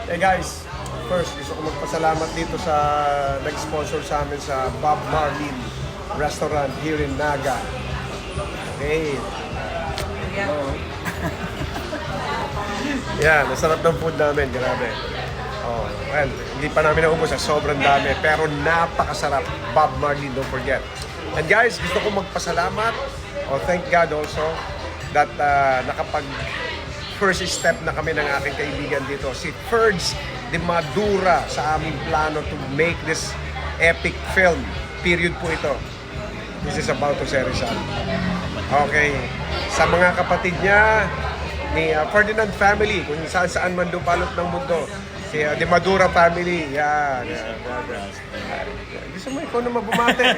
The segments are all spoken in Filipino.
Hey guys, first gusto ko magpasalamat dito sa nag-sponsor sa amin sa Bob Marlin Restaurant here in Naga. Okay. Yeah, nasarap ng food namin, grabe. Oh, well, hindi pa namin naubos, sobrang dami, pero napakasarap. Bob Marlin, don't forget. And guys, gusto ko magpasalamat. Oh, thank God also that first step na kami ng aking kaibigan dito, si Ferds de Madura, sa aming plano to make this epic film. Period po ito. This is about to say Rizal. Okay. Sa mga kapatid niya, ni Ferdinand family, kung saan man lupalot ng mundo, si de Madura family, yan. Gusto mo ikaw na mabumate,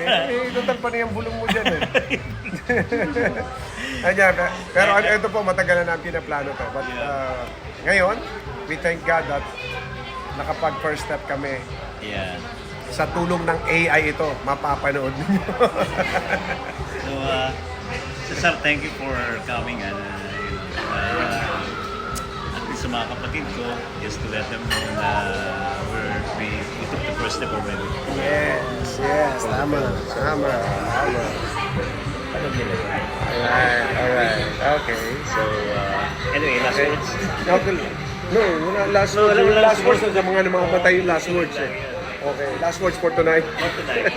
total pa na yung bulong mo dyan. Ayan, pero ito po, matagal na namin pinaplano to. But ngayon, we thank God that nakapag-first step kami. Yeah. Sa tulong ng AI ito, mapapanood ninyo. So, sir, thank you for coming. At least sa mga kapatid ko, just to let them know na we took the first step already. Yes, tama. Alright, okay. So, anyway, last words. Okay. No, last words sa mga matay yung last words. Okay, last words for tonight. Not tonight.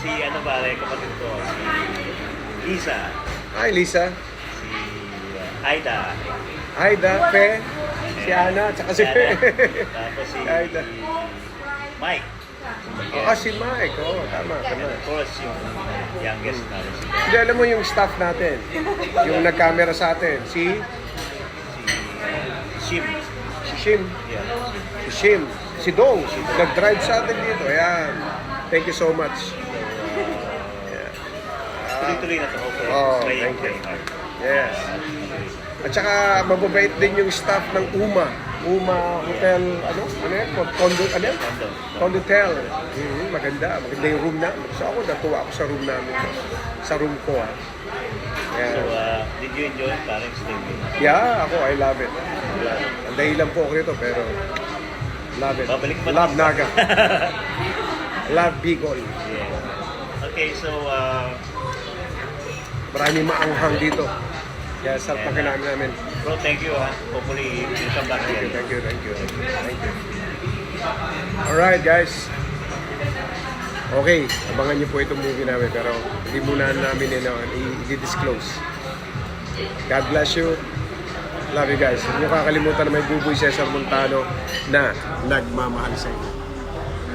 Si ano pare, kapatid ko, si Lisa. Hi, Lisa. Si Aida. Aida, Pe, si Ana, tsaka si Pe. Tapos si Aida. Mike. Si Mike. Tama. And of course, yung youngest natin. Hindi, alam mo yung staff natin, yung nag-camera sa atin, si Shim. Shim. Yeah. Si Shim. Si Dong. Nag-drive sa atin dito. Ayan. Thank you so much. Tuloy-tuloy na to. Okay. Thank you. Yes. At saka mababait din yung staff ng UMA. UMA Hotel, ano yan? Condo, ano yan? Condotel. Maganda yung room namin. So ako, natuwa ako sa room namin. Sa room ko, So, did you enjoy parang staying? Yeah, ako, I love it. Ang dahilan po ako nito, pero love it. Babalik pa Love Naga. Love Bicol. Yeah. Okay, so, Maraming maanghang dito. Kaya sarap na kinamin namin. bro, thank you. Hopefully, you'll come back again. Thank you. Alright, guys. Okay, abangan niyo po itong movie namin, pero hindi muna namin i-disclose. God bless you. Love you guys. Huwag niyo kakalimutan na may Buboy Cesar Montano na nagmamahal sa inyo.